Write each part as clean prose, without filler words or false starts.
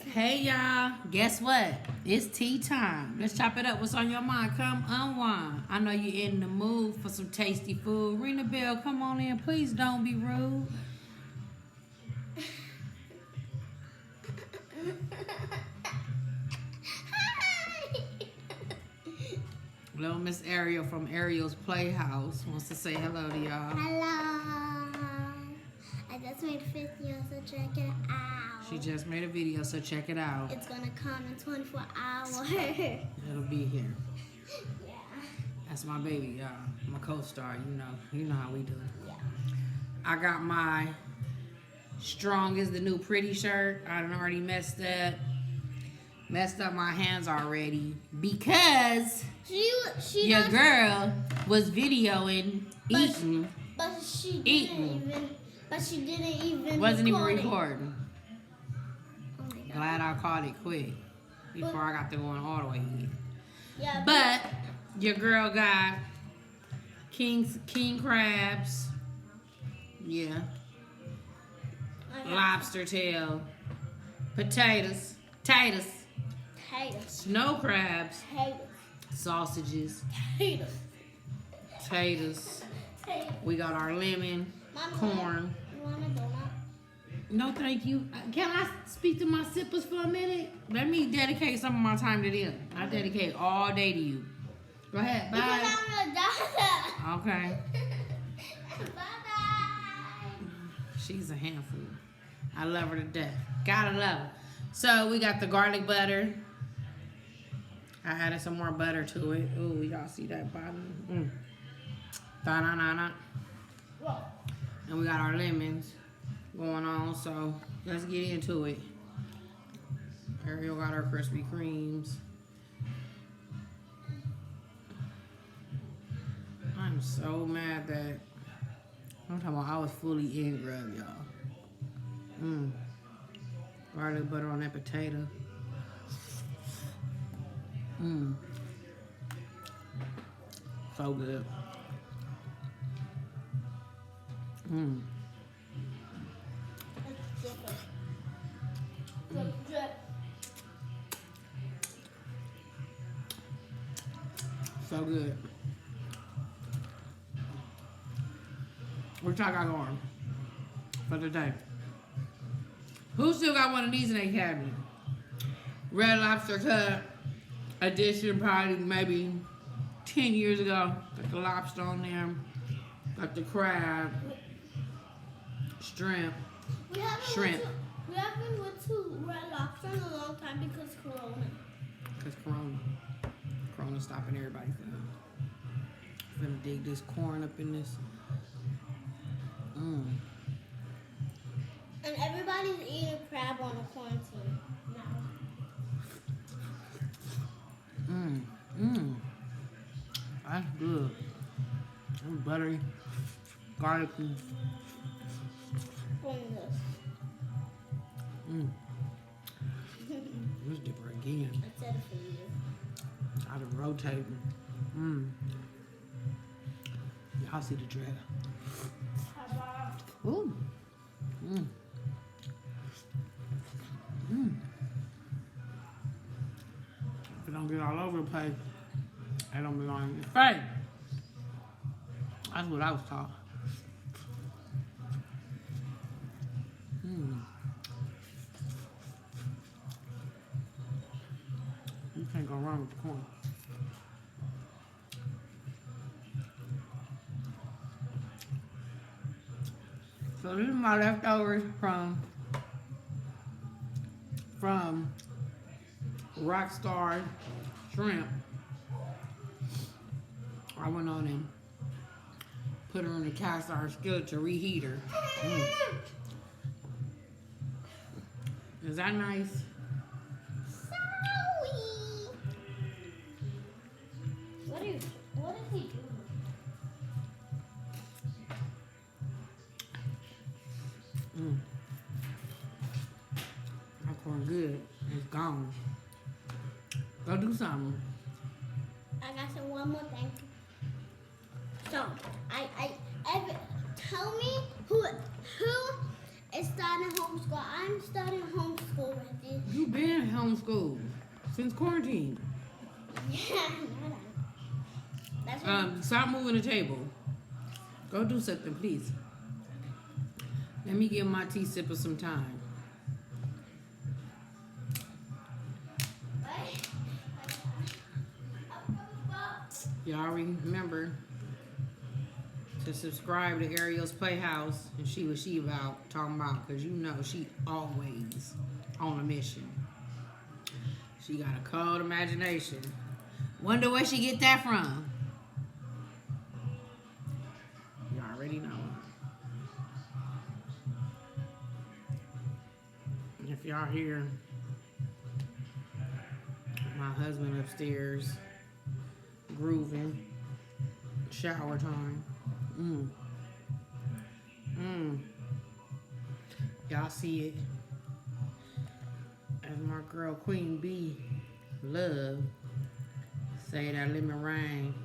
Hey y'all, guess what? It's tea time. Let's chop it up. What's on your mind? Come unwind. I know you're in the mood for some tasty food. Ring the bell. Come on in. Please don't be rude. Little Miss Ariel from Ariel's Playhouse wants to say hello to y'all. Hello. I just made a video, so check it out. She just made a video, so check it out. It's gonna come in 24 hours. It'll be here. Yeah. That's my baby, y'all. My co-star. You know how we do. Yeah. I got my Strong is the New Pretty shirt. I done already messed up my hands already because She your girl was videoing eating. But she Eating. didn't even. Wasn't even record it. recording. Oh my God. Glad I caught it quick before I got to going all the way in. Yeah. But your girl got king crabs. Yeah. Lobster tail. Potatoes. Potatoes. Snow crabs. Potatoes. Sausages. Potatoes. Potatoes. Potatoes. We got our lemon. Mama, Corn. You want a donut? No, thank you. Can I speak to my sippers for a minute? Let me dedicate some of my time to them. I dedicate all day to you. Go ahead. Because Bye. I'm a donut. Okay. Bye-bye. She's a handful. I love her to death. Gotta love her. So we got the garlic butter. I added some more butter to it. Ooh, y'all see that bottom? Da-na-na-na. Whoa. And we got our lemons going on, so let's get into it. Ariel got her Krispy Kremes. I'm so mad that I'm talking about I was fully in grub, y'all. Garlic butter on that potato. So good. It's different. Drip, drip. So good. What y'all got going for today? Who still got one of these in their cabinet? Red Lobster cut edition, probably maybe 10 years ago. Got the lobster on there. Got the crab, shrimp. We haven't went to Red Lobster in a long time because Corona. Because Corona stopping everybody from. Finna dig this corn up in this. And everybody's eating crab on the quarantine now. That's good. And buttery, garlicky. Boneless. Let's dip her again. I said it for you. I've been rotating. Y'all see the dread. Ooh. If it don't get all over the place, it don't belong in your face. That's what I was taught. You can't go wrong with the corn. So this is my leftovers from Rockstar Shrimp. I went on and put her in the cast iron skillet to reheat her. Is that nice? Sorry. What is he doing? My corn good. It's gone. Go do something. I got some one more thing. So tell me who is starting homeschool. I'm starting homeschool with you. You homeschooled since quarantine. Yeah, that's what Stop moving the table. Go do something, please. Let me give my tea sipper some time. Y'all remember to subscribe to Ariel's Playhouse and see what she talking about, because you know she always on a mission. She got a cold imagination. Wonder where she get that from. You already know. If y'all hear my husband upstairs grooving, shower time. Y'all see it. As my girl Queen B Love say that lemon rain.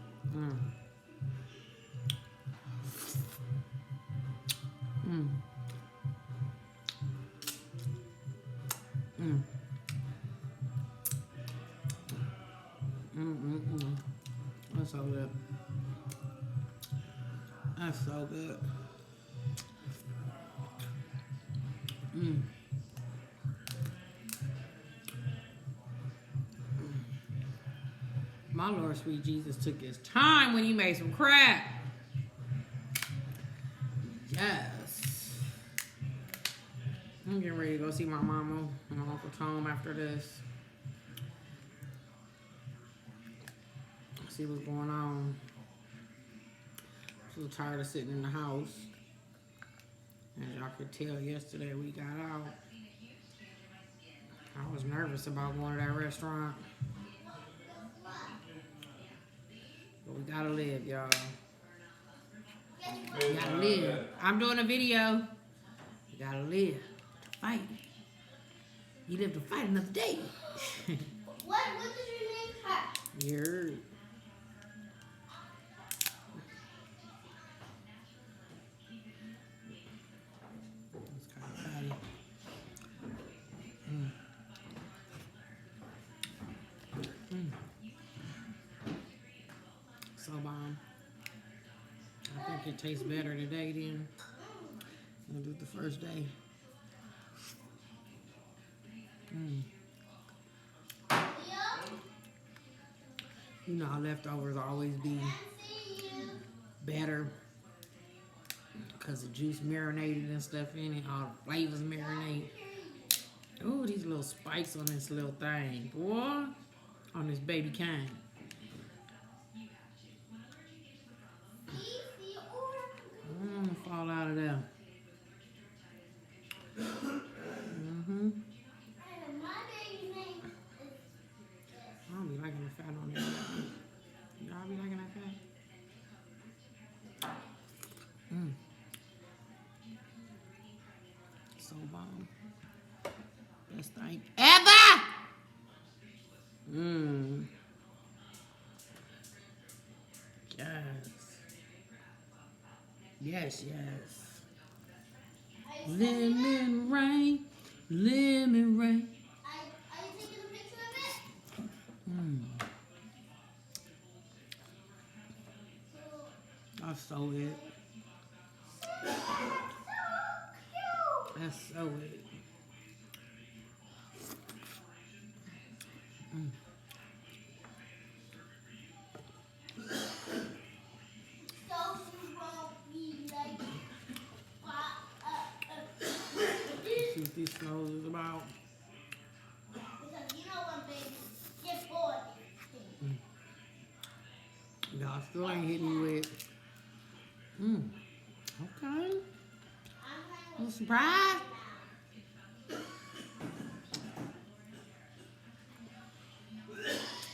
That's so good. That's so good. My Lord sweet Jesus took his time when he made some crab. Yes. I'm getting ready to go see my mama and my Uncle Tom after this. See what's going on. So tired of sitting in the house. As y'all could tell, yesterday we got out. I was nervous about going to that restaurant. But we gotta live, y'all. We gotta live. I'm doing a video. You gotta live to fight. You live to fight another day. What did you name her? You heard. It's kind of fatty. So bomb. I think it tastes better today than the first day. You know how leftovers always be better because the juice marinated and stuff in it. All the flavors marinate. Ooh, these little spikes on this little thing. Boy, on this baby kind. Fall out of there. I don't be liking the fat on there. Y'all be liking that fat? So bomb. Best thing ever! Yes. Yes. Lemon rain. Lemon rain. Are you taking a picture of it? That's so it. That's so it. See what these snows is about. Because you know when babies get bored. Y'all still ain't hitting me with. Okay. I'm surprised.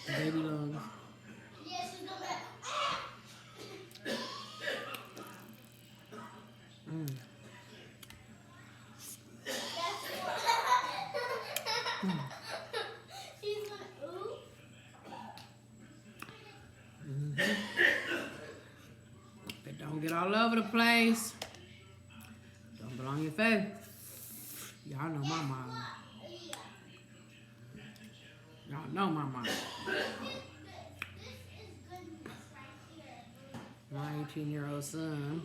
Baby lungs. Yeah, she's gonna she's gonna ooh. But don't get all over the place. Don't belong your face. Y'all know my mom. know my mom. This is goodness right here. My 18-year-old son,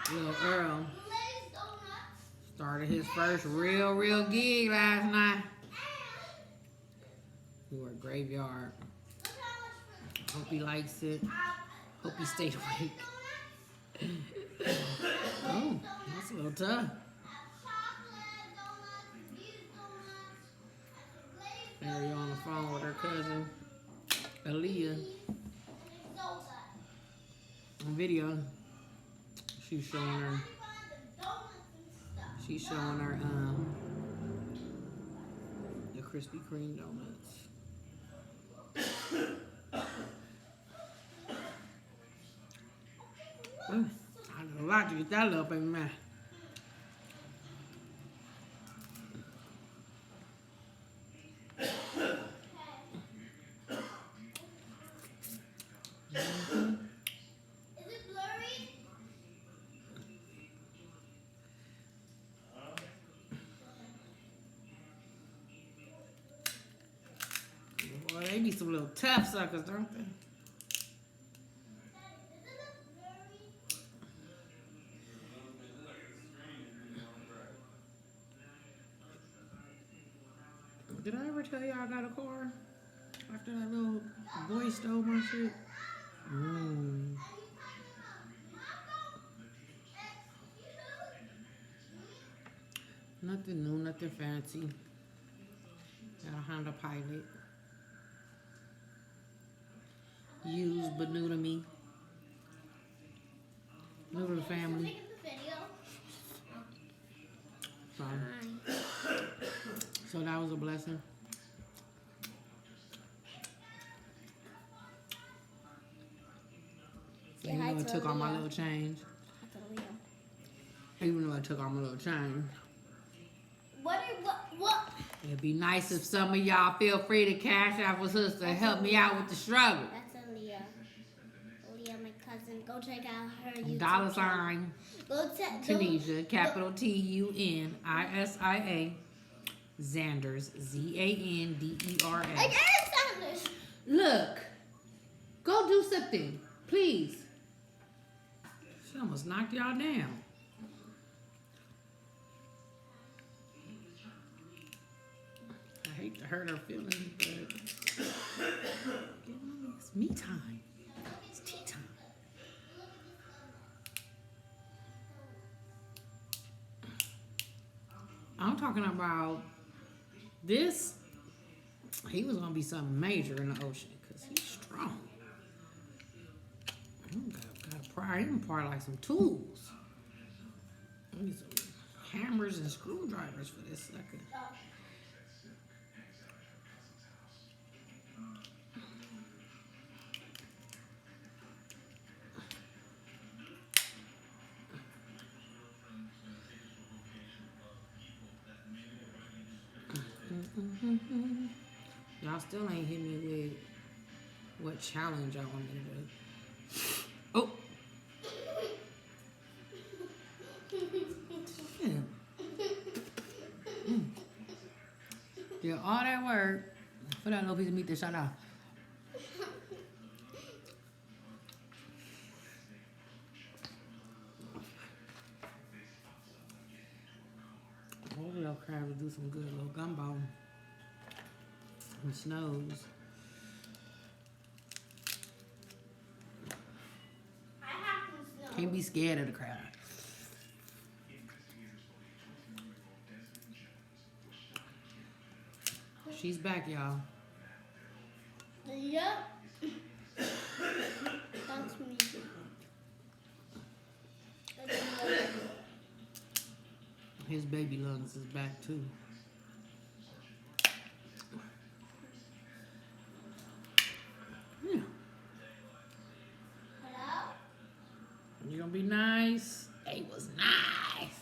Listen Lil up. Earl, Glazed donuts started his first real gig last night. We were graveyard. look how much Hope he likes it. Hope he stayed awake. Oh, that's a little tough. chocolate donuts, these donuts, glazed Mary on the phone with her cousin, Aaliyah, and it's so good. on video. She's showing her. The donuts and stuff. She's showing her the Krispy Kreme donuts. Ooh, I got a lot to get that little baby man. Is it blurry? Boy, they be some little tough suckers, don't they? Is it blurry? Did I ever tell you I got a car after that little boy stole my shit? Nothing new, nothing fancy. Got a Honda Pilot. Used but new to me. New to the family. Making the video. So that was a blessing. Say Even hi though it to took all my Aaliyah. little change. That's Aaliyah. Even though it took all my little change. What? It'd be nice if some of y'all feel free to cash out with us to help me out with the struggle. That's Aaliyah. Aaliyah, my cousin. Go check out her YouTube Dollar channel. sign Go check. Tanisha, capital TUNISIA, Zanders, ZANDERS. Again, Sanders. Look, go do something, please. She almost knocked y'all down. I hate to hurt her feelings, but it's me time. It's tea time. I'm talking about this. He was gonna be something major in the ocean because he's strong. Got to pry him apart like some tools. I need some hammers and screwdrivers for this sucker. Y'all still ain't hit me with what challenge I want me to do. Oh. Damn. Did all that work for that little piece of meat that shot off. Hopefully, they'll crab will do some good little gumbo and snows. I have some snow. Can't be scared of the crab. She's back, y'all. Yep. That's me. His baby lungs is back too. Yeah. Hello? You gonna be nice? It was nice.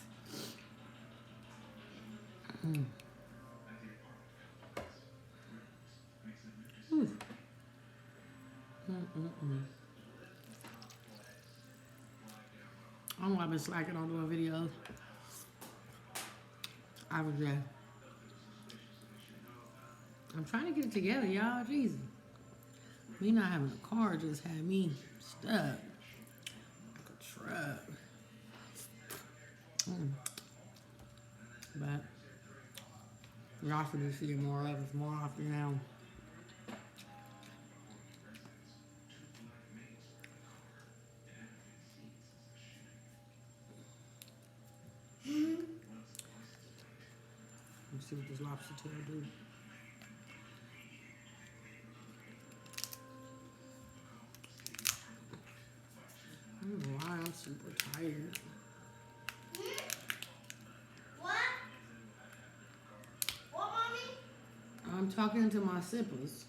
Mm. Whew. I don't know, I've been slacking on doing videos. I was I'm trying to get it together, y'all. Jesus. Me not having a car just had me stuck like a truck. But y'all should be seeing more of us more often now. Let's see what this lobster tail do. I don't know why I'm super tired. What? What, mommy? I'm talking to my siblings.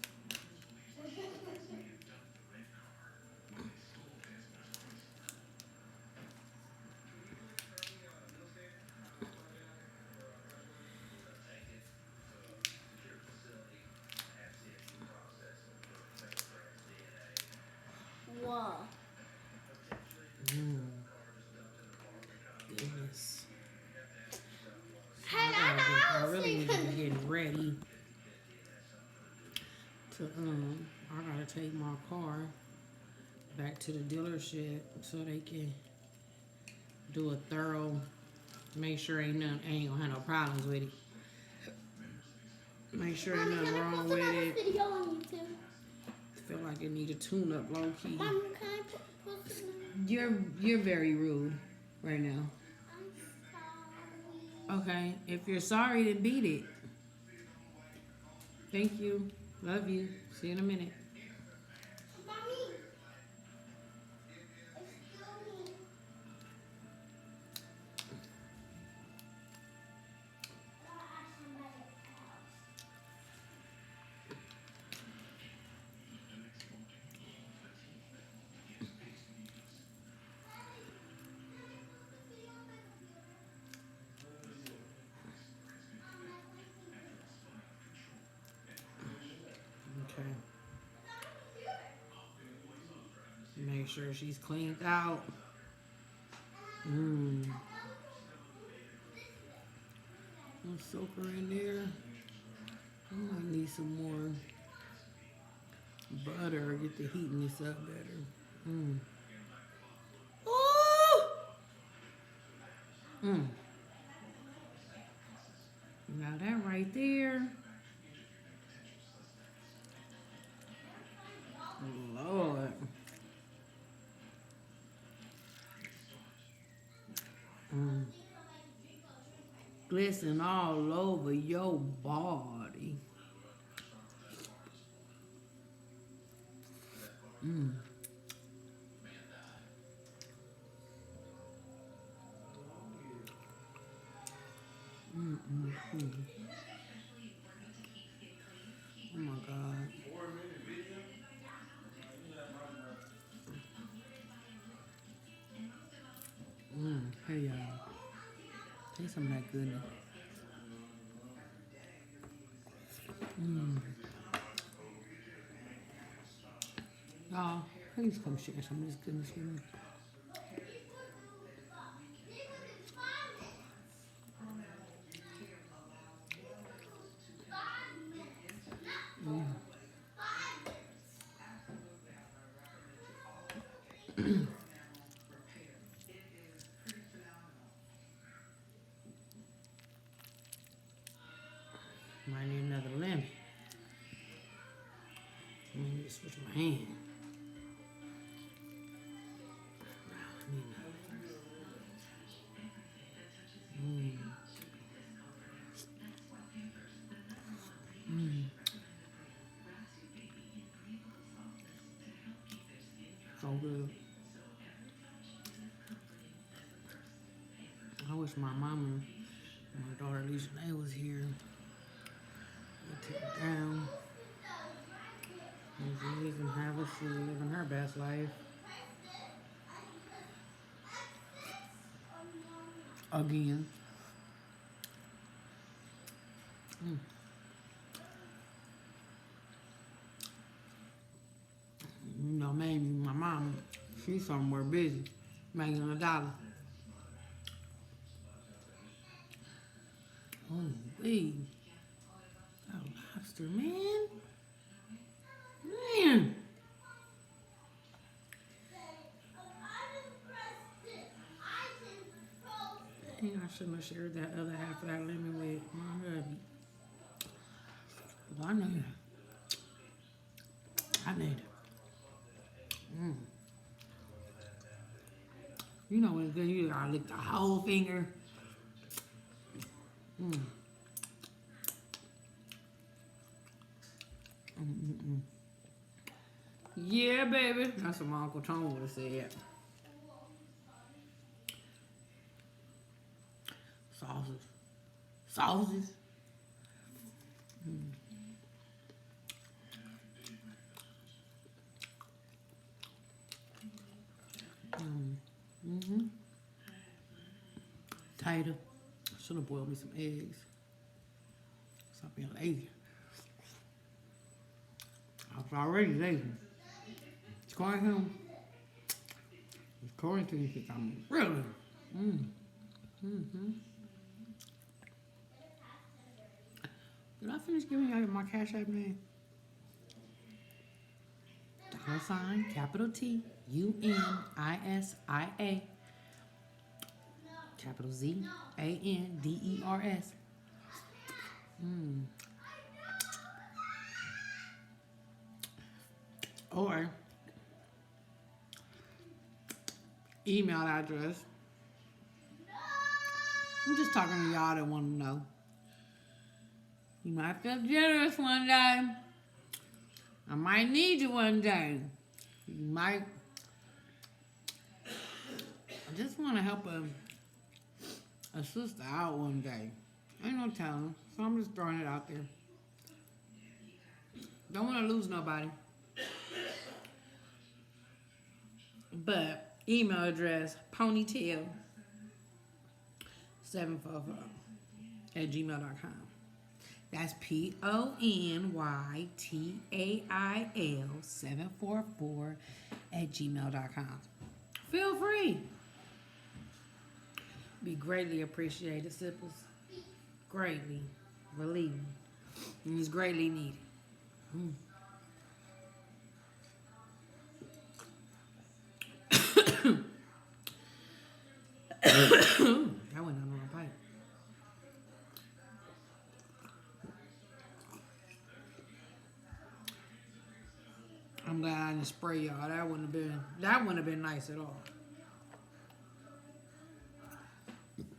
Whoa. Goodness. Hey, I really need to be getting ready to I gotta take my car back to the dealership so they can do a thorough, make sure ain't gonna have no problems with it. Make sure ain't nothing wrong with it. Video on YouTube? Feel like it need a tune up low key. Mom, can I post it now? You're very rude right now. I'm sorry. Okay, if you're sorry, then beat it. Thank you. Love you. See you in a minute. Mommy. Excuse me. Okay. Make sure she's cleaned out. I'll soak her in there. I might need some more butter. Get the heating this up better. Now that right there. Lord. Glisten all over your body. Oh my God. Hey y'all. Taste some of that goodness. Y'all, please come share some of this goodness with me. Might need another lemon. I need to switch my hand. I need so good. I wish my mama, my daughter Lisa, they was here. They took it down. And she living her, she living her best life. Again. You know, maybe my mom, she's somewhere busy, making $1. Oh, wait. Oh, lobster. lobster, man. Man. Dang, I shouldn't have shared that other half of that lemon with my hubby. Well, I need it. You know when it's good, you gotta lick the whole finger. Yeah, baby. That's what my Uncle Tony would have said. Sauces. Tighter. Should have boiled me some eggs. Stop being lazy. I was already lazy. It's going home. It's going to you think I'm really. Did I finish giving you my Cash App name? $ capital T UNISIA capital Z ANDERS. Or email address. I'm just talking to y'all that want to know. You might feel generous one day. I might need you one day. You might. I just want to help a sister out one day. Ain't no telling. So I'm just throwing it out there. Don't want to lose nobody. But email address ponytail744@gmail.com. That's PONYTAIL744@gmail.com. Feel free. Be greatly appreciated, sippers. Greatly. Believe me. And it's greatly needed. That went on the wrong pipe. I'm glad I didn't spray y'all. That wouldn't have been nice at all.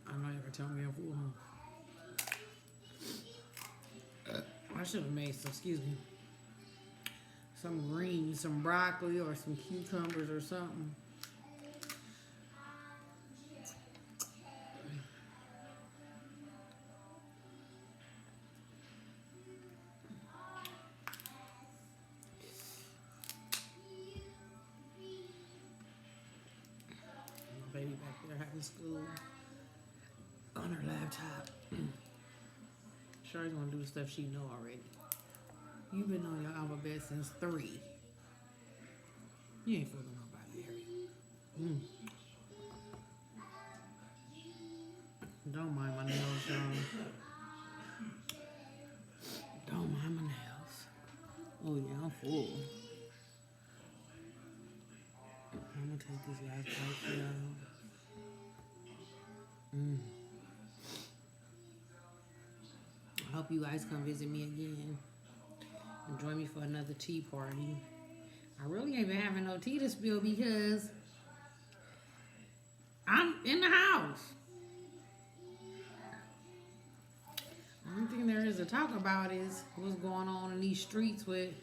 I know you can tell me I'm full, huh? I should have made some greens, some broccoli or some cucumbers or something. Baby back there having school on her laptop. Sherry's gonna do the stuff she know already. You've been on your alphabet since 3. You ain't fooling nobody, Harry. Don't mind my nails, y'all. Don't mind my nails. Oh yeah, I'm full. I'm gonna take this last bite for y'all. I hope you guys come visit me again and join me for another tea party. I really ain't been having no tea to spill because I'm in the house. The only thing there is to talk about is what's going on in these streets with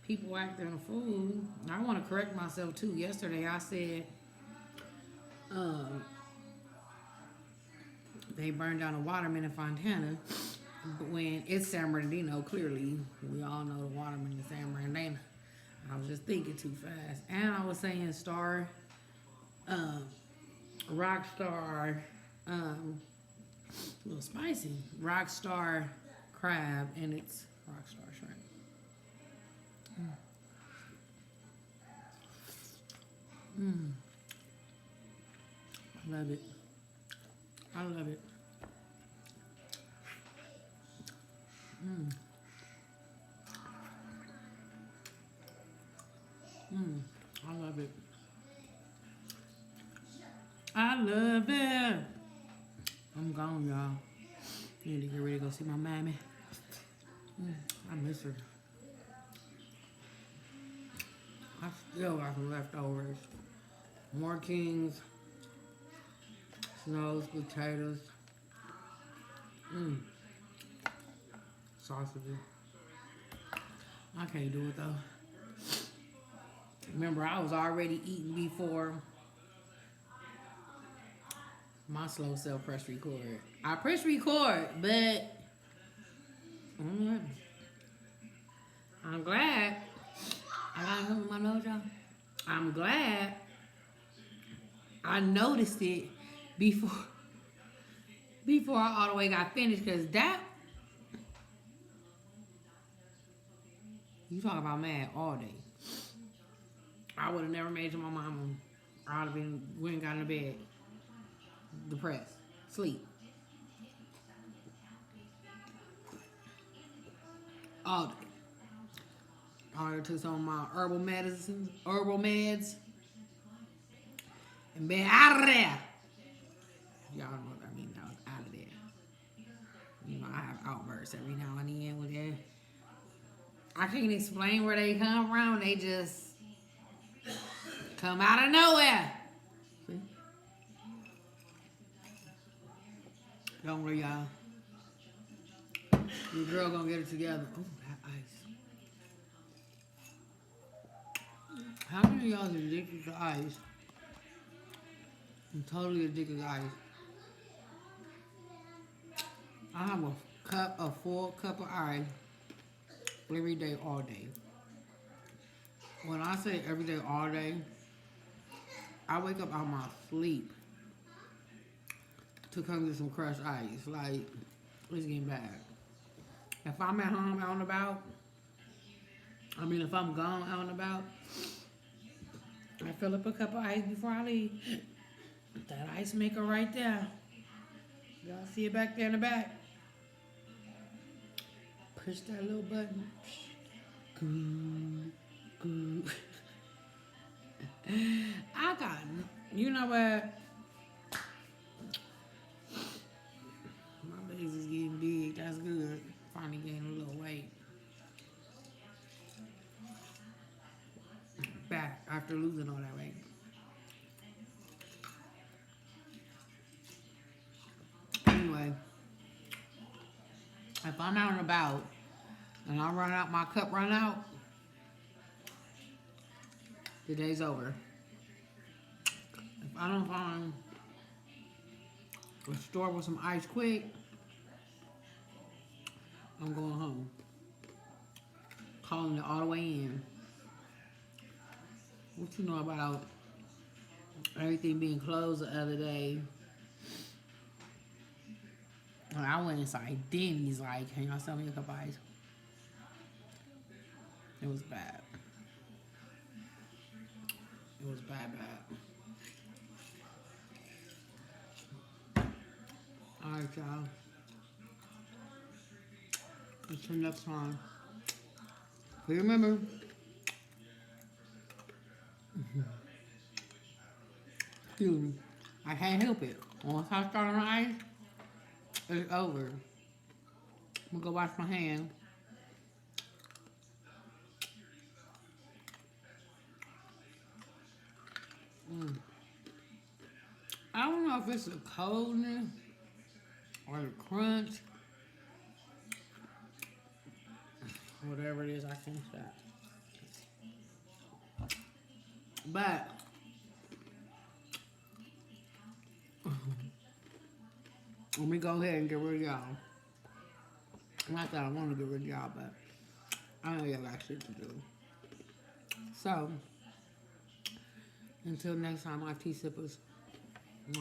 people acting a fool. I want to correct myself too. Yesterday I said they burned down a waterman in Fontana when it's San Bernardino. Clearly, we all know the waterman is San Bernardino. I was just thinking too fast. And I was saying Rockstar, a little spicy, Rockstar crab, and it's Rockstar shrimp. I love it. I love it. I love it. I love it. I'm gone, y'all. Need to get ready to go see my mammy. I miss her. I still got some leftovers. More Kings, Snows, potatoes, sausages. I can't do it though. Remember, I was already eating before my slow self press record. I press record, but I'm glad. I got him with my nose job. I'm glad I noticed it before I all the way got finished, because that, you talk about mad all day. I would have never made it to my mama. I would have went and got in the bed, depressed, sleep. All day. I took some of my herbal meds, and been out of there. Y'all know what I mean. I was out of there. You know, I have outbursts every now and then with that. I can't explain where they come from. They just come out of nowhere. See? Don't worry, y'all. Your girl gonna get it together. Oh, that ice. How many of y'all is addicted to ice? I'm totally addicted to ice. I have a full cup of ice every day, all day. When I say every day, all day, I wake up out of my sleep to come get some crushed ice. Like, it's getting bad. If I'm at home out and about, if I'm gone out and about, I fill up a cup of ice before I leave. That ice maker right there. Y'all see it back there in the back? Push that little button. I got, you know what? My legs is getting big. That's good. Finally gaining a little weight. Back after losing all that weight. Anyway, if I'm out and about and I run out, my cup run out, the day's over. If I don't find a store with some ice quick, I'm going home. Calling it all the way in. What you know about everything being closed the other day? When I went inside Denny's, like, can y'all sell me a cup of ice? It was bad. It was bad. Alright, y'all. Until next time. Remember, excuse me, I can't help it. Once I start on ice, it's over. I'm gonna go wash my hands. I don't know if it's the coldness or the crunch. Whatever it is, I can't stop. But let me go ahead and get rid of y'all. Not that I want to get rid of y'all, but I know y'all got shit to do. So, until next time, my tea sippers. I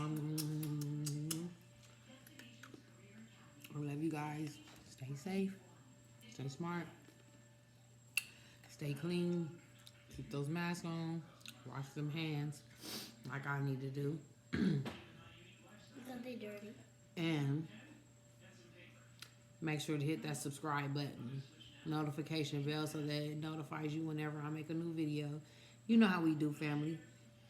love you guys. Stay safe. Stay smart. Stay clean. Keep those masks on. Wash them hands like I need to do. Because they dirty. And make sure to hit that subscribe button, notification bell, so that it notifies you whenever I make a new video. You know how we do, family.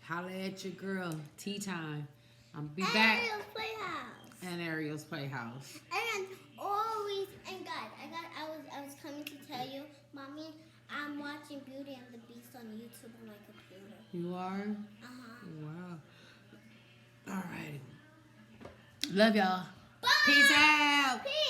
Holla at your girl. Tea time. I'm be back. Ariel's Playhouse. And Ariel's Playhouse. And always, and guys, I was coming to tell you, Mommy, I'm watching Beauty and the Beast on YouTube on my computer. You are? Uh-huh. Wow. All right. Love y'all. Bye. Peace out. Peace.